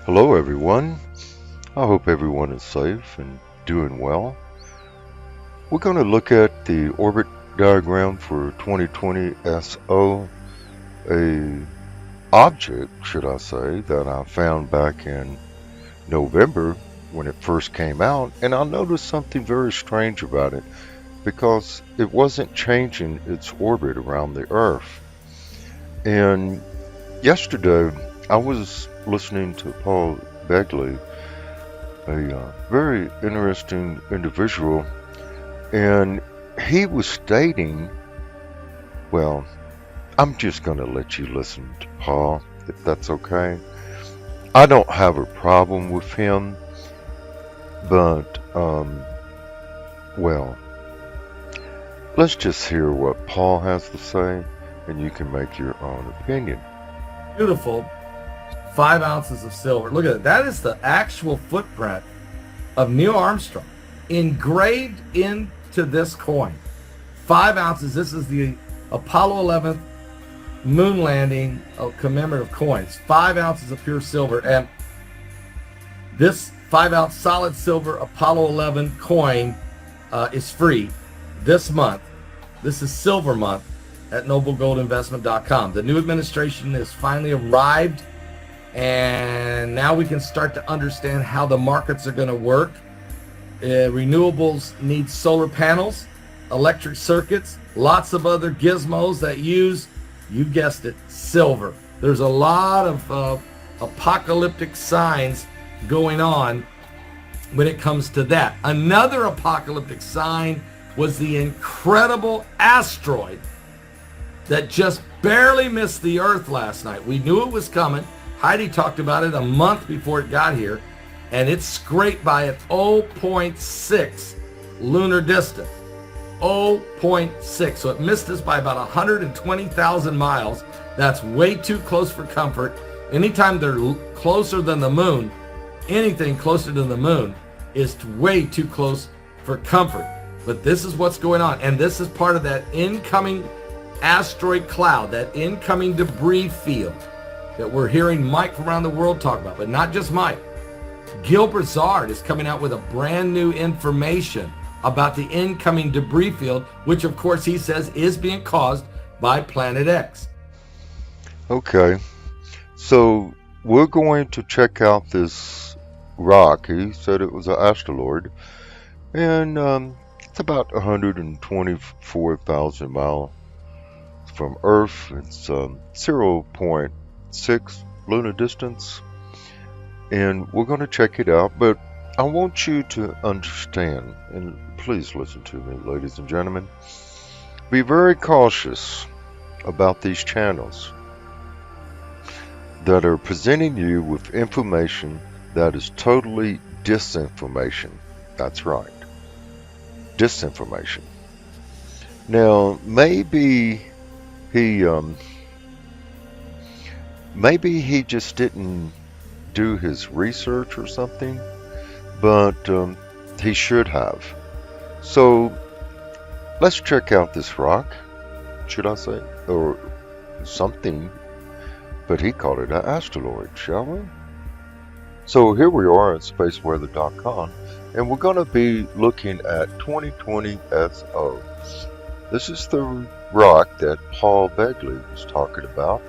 Hello, everyone. I hope everyone is safe and doing well. We're going to look at the orbit diagram for 2020 SO, a object, should I say, that I found back in November when it first came out, and I noticed something very strange about it because it wasn't changing its orbit around the Earth. And yesterday, I was listening to Paul Begley, a very interesting individual, and he was stating, well, I'm just going to let you listen to Paul, if that's okay. I don't have a problem with him, but, well, let's just hear what Paul has to say, and you can make your own opinion. Beautiful. 5 ounces of silver. Look at it. That is the actual footprint of Neil Armstrong engraved into this coin. 5 ounces. This is the Apollo 11 moon landing commemorative coins. 5 ounces of pure silver. And this 5-ounce solid silver Apollo 11 coin is free this month. This is Silver Month at noblegoldinvestment.com. The new administration has finally arrived, and now we can start to understand how the markets are going to work. Renewables need solar panels, electric circuits, lots of other gizmos that use, you guessed it, silver. There's a lot of apocalyptic signs going on when it comes to that. Another apocalyptic sign was the incredible asteroid that just barely missed the Earth last night. We knew it was coming. Heidi talked about it a month before it got here, and it scraped by at 0.6 lunar distance. 0.6. So it missed us by about 120,000 miles. That's way too close for comfort. Anytime they're closer than the moon, anything closer to the moon is way too close for comfort. But this is what's going on, and this is part of that incoming asteroid cloud, that incoming debris field that we're hearing Mike from around the world talk about, but not just Mike. Gil Brazard is coming out with a brand new information about the incoming debris field, which of course he says is being caused by Planet X. Okay, so we're going to check out this rock. He said it was an asteroid, and it's about 124,000 miles from Earth. It's 0.6 lunar distance, and we're going to check it out. But I want you to understand, and please listen to me, ladies and gentlemen, be very cautious about these channels that are presenting you with information that is totally disinformation. That's right, disinformation. Now, maybe he just didn't do his research or something, but he should have. So let's check out this rock, should I say, or something, but he called it an asteroid, shall we? So here we are at spaceweather.com, and we're going to be looking at 2020 SO. This is the rock that Paul Begley was talking about.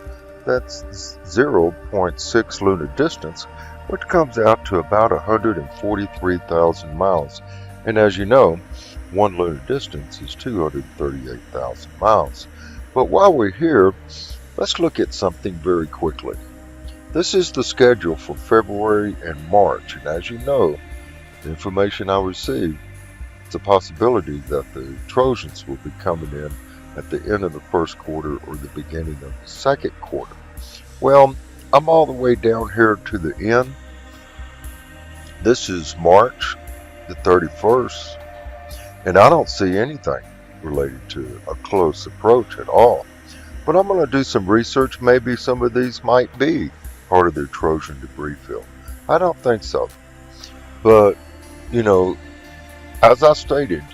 That's 0.6 lunar distance, which comes out to about 143,000 miles. And as you know, one lunar distance is 238,000 miles. But while we're here, let's look at something very quickly. This is the schedule for February and March, and as you know, the information I received, it's a possibility that the Trojans will be coming in at the end of the first quarter or the beginning of the second quarter. Well, I'm all the way down here to the end. This is March the 31st, and I don't see anything related to a close approach at all. But I'm going to do some research. Maybe some of these might be part of the Trojan debris field. I don't think so. But, you know, as I stated,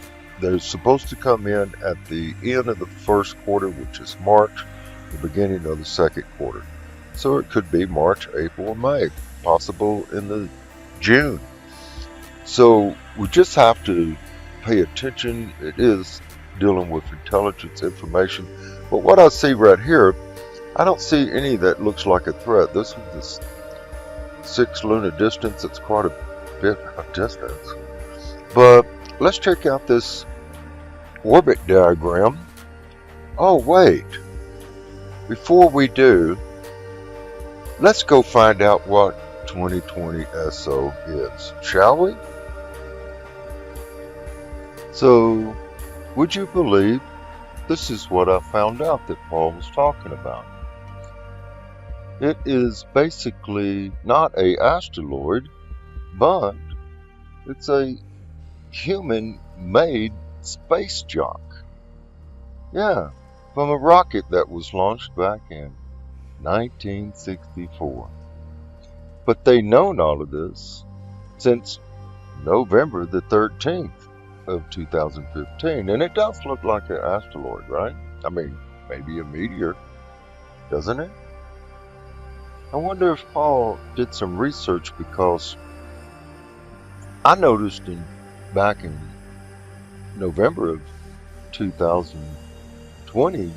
they're supposed to come in at the end of the first quarter, which is March, the beginning of the second quarter. So it could be March, April, or May. possible in the June. So we just have to pay attention. It is dealing with intelligence information. But what I see right here, I don't see any that looks like a threat. This one's 6 lunar distance. It's quite a bit of distance. But let's check out this orbit diagram. Oh, wait. Before we do, let's go find out what 2020 SO is, shall we? So, would you believe this is what I found out that Paul was talking about? It is basically not a asteroid, but it's a human-made space junk. Yeah, from a rocket that was launched back in 1964. But they've known all of this since November the 13th of 2015. And it does look like an asteroid, right? I mean, maybe a meteor, doesn't it? I wonder if Paul did some research, because I noticed back in November of 2020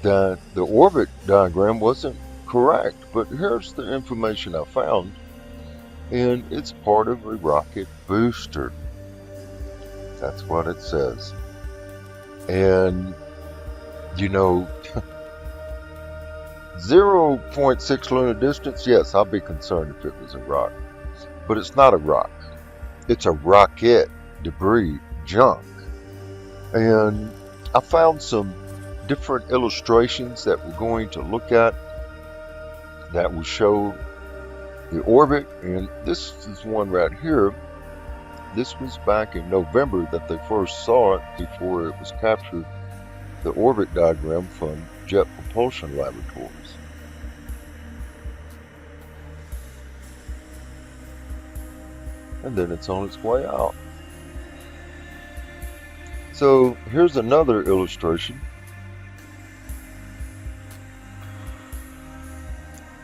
that the orbit diagram wasn't correct. But here's the information I found, and it's part of a rocket booster. That's what it says. And, 0.6 lunar distance, yes, I'll be concerned if it was a rock. But it's not a rock. It's a rocket debris junk. And I found some different illustrations that we're going to look at that will show the orbit. And this is one right here. This was back in November that they first saw it, before it was captured, the orbit diagram from Jet Propulsion Laboratories. And then it's on its way out. So here's another illustration.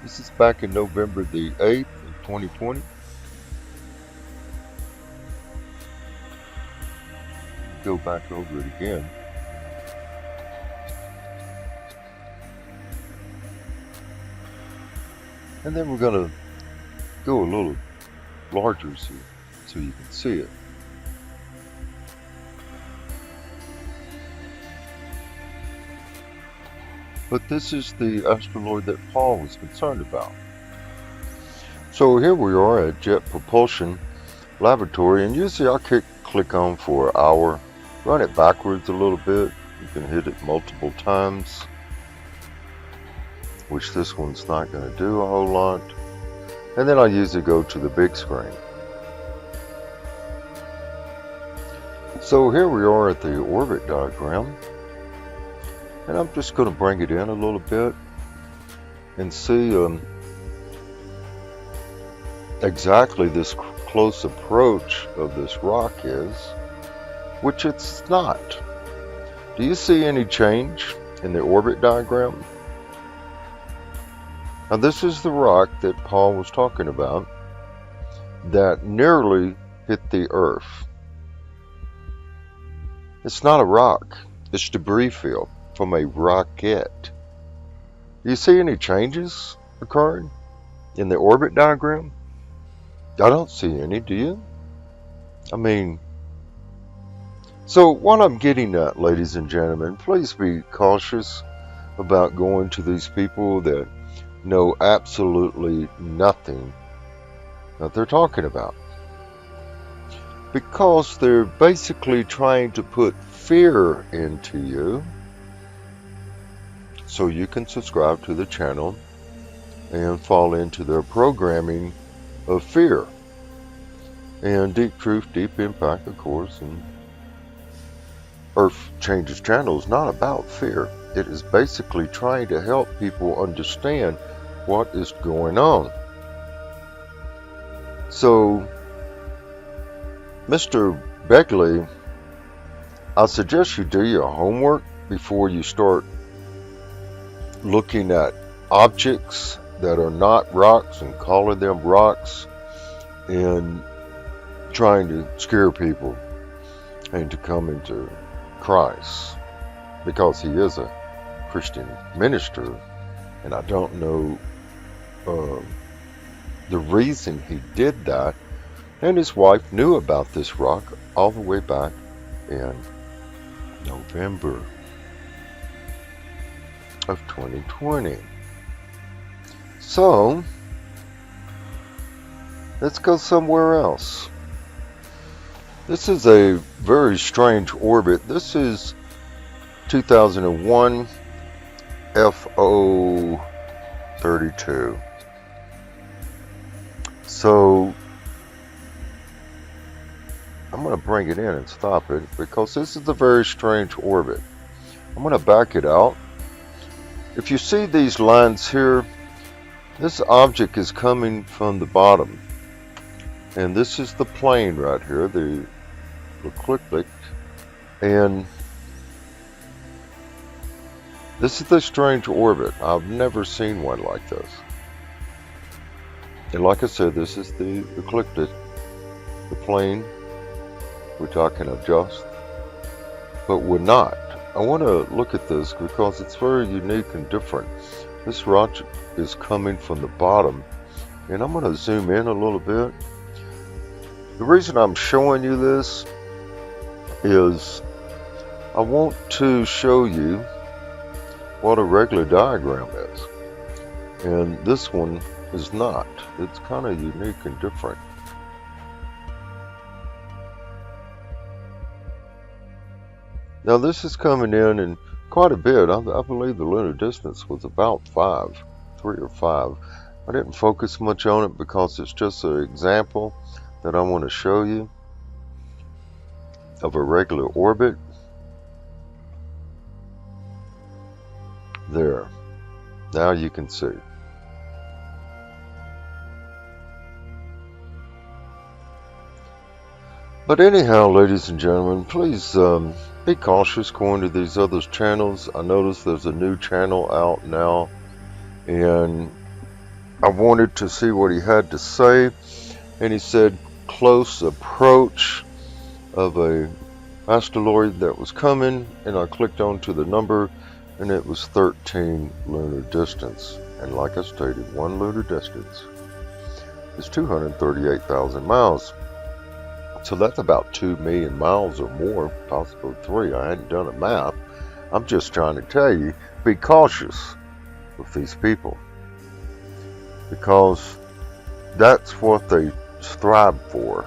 This is back in November the 8th of 2020. Go back over it again. And then we're going to go a little larger so you can see it. But this is the asteroid that Paul was concerned about. So here we are at Jet Propulsion Laboratory, and usually I click on for an hour, run it backwards a little bit. You can hit it multiple times, which this one's not going to do a whole lot. And then I usually go to the big screen. So here we are at the orbit diagram. And I'm just going to bring it in a little bit and see exactly this close approach of this rock is, which it's not. Do you see any change in the orbit diagram? Now this is the rock that Paul was talking about that nearly hit the Earth. It's not a rock, it's debris field from a rocket. Do you see any changes occurring in the orbit diagram? I don't see any, do you? I mean, so what I'm getting at, ladies and gentlemen, please be cautious about going to these people that know absolutely nothing that they're talking about, because they're basically trying to put fear into you so you can subscribe to the channel and fall into their programming of fear. And Deep Truth, Deep Impact, of course, and Earth Changes channel is not about fear. It is basically trying to help people understand what is going on. So, Mr. Begley, I suggest you do your homework before you start looking at objects that are not rocks and calling them rocks and trying to scare people and to come into Christ, because he is a Christian minister, and I don't know the reason he did that. And his wife knew about this rock all the way back in November of 2020. So let's go somewhere else. This is a very strange orbit. This is 2001 FO 32. So I'm going to bring it in and stop it because this is a very strange orbit. I'm going to back it out. If you see these lines here, this object is coming from the bottom. And this is the plane right here, the ecliptic. And this is the strange orbit. I've never seen one like this. And like I said, this is the ecliptic, the plane, which I can adjust, but would not. I want to look at this because it's very unique and different. This rock is coming from the bottom, and I'm going to zoom in a little bit. The reason I'm showing you this is I want to show you what a regular diagram is, and this one is not. It's kind of unique and different. Now this is coming in quite a bit. I believe the lunar distance was about 3 or 5. I didn't focus much on it because it's just an example that I want to show you of a regular orbit. There. Now you can see. But anyhow, ladies and gentlemen, please be cautious going to these other channels. I noticed there's a new channel out now, and I wanted to see what he had to say. And he said close approach of a asteroid that was coming, and I clicked onto the number, and it was 13 lunar distance. And like I stated, one lunar distance is 238,000 miles. So that's about 2 million miles or more, possibly 3. I hadn't done a map. I'm just trying to tell you, be cautious with these people, because that's what they strive for,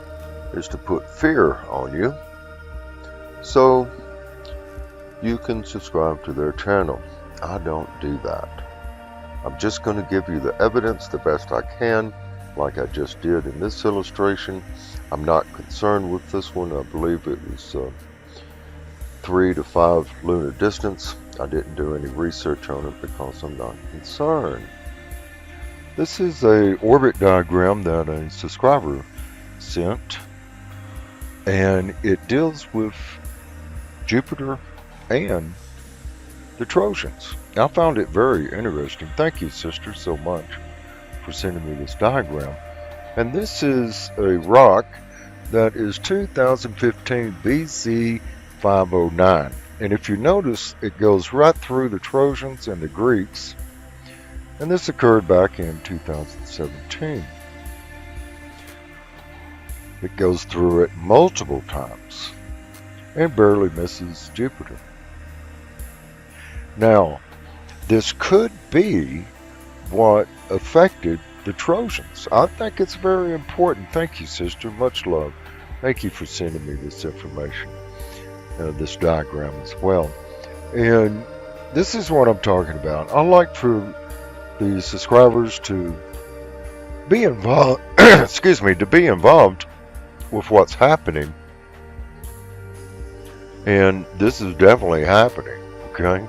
is to put fear on you so you can subscribe to their channel. I don't do that. I'm just going to give you the evidence the best I can, like I just did in this illustration. I'm not concerned with this one. I believe it was 3 to 5 lunar distance. I didn't do any research on it because I'm not concerned. This is a orbit diagram that a subscriber sent, and it deals with Jupiter and the Trojans. I found it very interesting. Thank you, sister, so much for sending me this diagram. And this is a rock that is 2015 BC 509. And if you notice, it goes right through the Trojans and the Greeks. And this occurred back in 2017. It goes through it multiple times and barely misses Jupiter. Now, this could be what affected the Trojans. I think it's very important. Thank you, sister. Much love. Thank you for sending me this information, this diagram as well. And this is what I'm talking about. I like for the subscribers to be involved, excuse me, to be involved with what's happening. And this is definitely happening, okay?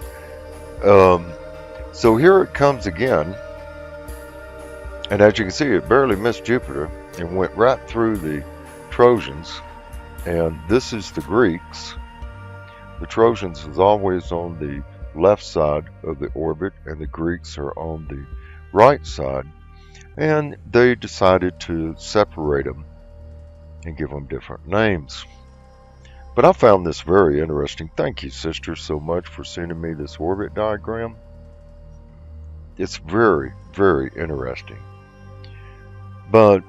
So here it comes again. And as you can see, it barely missed Jupiter and went right through the Trojans. And this is the Greeks. The Trojans is always on the left side of the orbit, and the Greeks are on the right side, and they decided to separate them and give them different names. But I found this very interesting. Thank you, sister, so much for sending me this orbit diagram. It's very, very interesting. But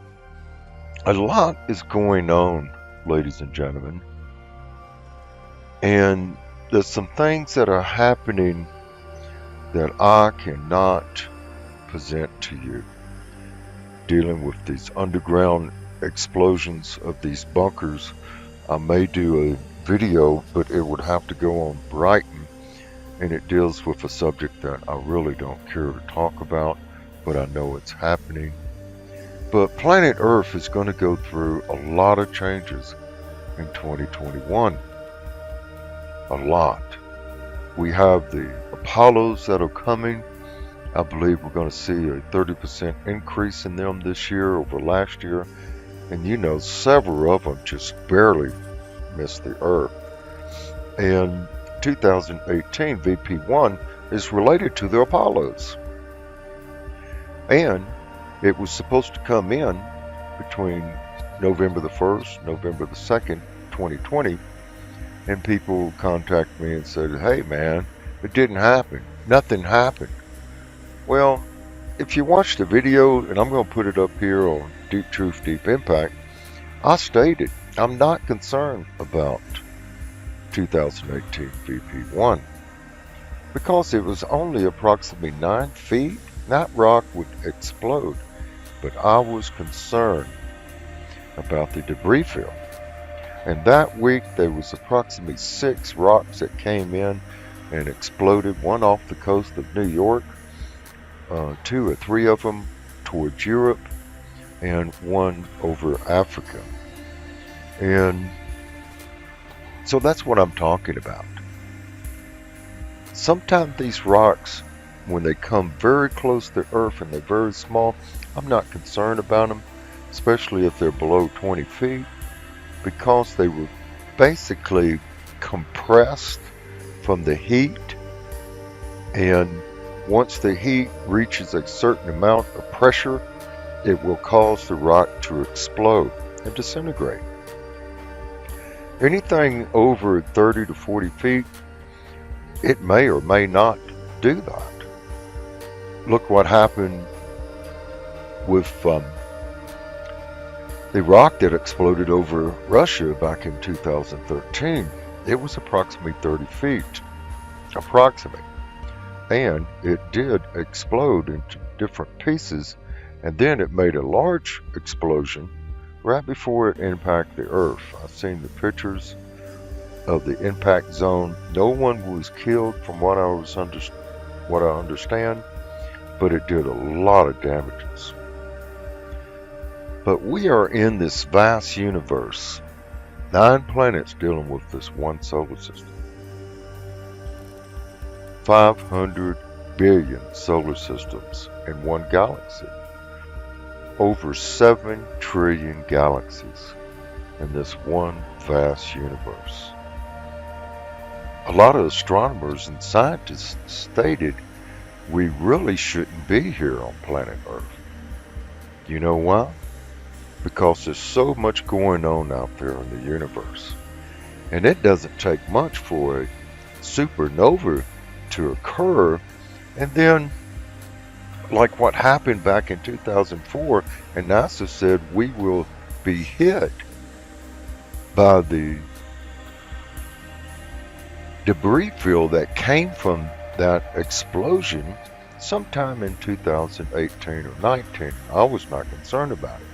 a lot is going on, ladies and gentlemen, and there's some things that are happening that I cannot present to you, dealing with these underground explosions of these bunkers. I may do a video, but it would have to go on Brighton, and it deals with a subject that I really don't care to talk about, but I know it's happening. But planet Earth is going to go through a lot of changes in 2021. A lot. We have the Apollos that are coming. I believe we're going to see a 30% increase in them this year over last year. And you know, several of them just barely missed the Earth. And 2018 VP1 is related to the Apollos. And it was supposed to come in between November the 1st, November the 2nd, 2020. And people contacted me and said, hey man, it didn't happen. Nothing happened. Well, if you watch the video, and I'm going to put it up here on Deep Truth, Deep Impact, I stated I'm not concerned about 2018 VP1 because it was only approximately 9 feet. That rock would explode, but I was concerned about the debris field. And that week there was approximately 6 rocks that came in and exploded, one off the coast of New York, 2 or 3 of them towards Europe, and one over Africa. And so that's what I'm talking about. Sometimes these rocks, when they come very close to Earth and they're very small, I'm not concerned about them, especially if they're below 20 feet, because they were basically compressed from the heat, and once the heat reaches a certain amount of pressure, it will cause the rock to explode and disintegrate. Anything over 30 to 40 feet, it may or may not do that. Look what happened with the rock that exploded over Russia back in 2013. It was approximately 30 feet, approximately. And it did explode into different pieces, and then it made a large explosion right before it impacted the Earth. I've seen the pictures of the impact zone. No one was killed from what I understand, but it did a lot of damages. But we are in this vast universe, 9 planets dealing with this one solar system. 500 billion solar systems in one galaxy. Over 7 trillion galaxies in this one vast universe. A lot of astronomers and scientists stated we really shouldn't be here on planet Earth. You know why? Because there's so much going on out there in the universe. And it doesn't take much for a supernova to occur, and then like what happened back in 2004, and NASA said we will be hit by the debris field that came from that explosion sometime in 2018 or 19. I was not concerned about it.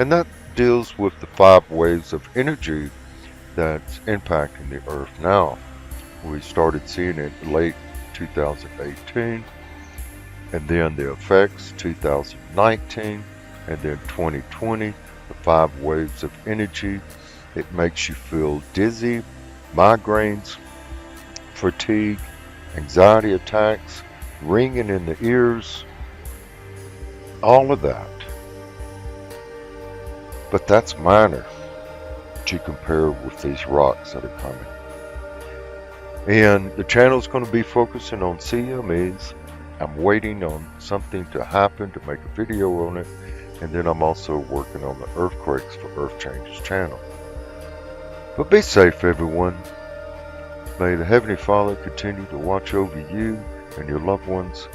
And that deals with the 5 waves of energy that's impacting the Earth now. We started seeing it late 2018, and then the effects 2019, and then 2020, the 5 waves of energy. It makes you feel dizzy, migraines, fatigue, anxiety attacks, ringing in the ears, all of that. But that's minor to compare with these rocks that are coming. And the channel is going to be focusing on CMEs, I'm waiting on something to happen to make a video on it, and then I'm also working on the earthquakes for Earth Changes channel. But be safe, everyone. May the Heavenly Father continue to watch over you and your loved ones.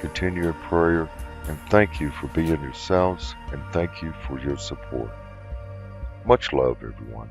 Continue in prayer, and thank you for being yourselves, and thank you for your support. Much love, everyone.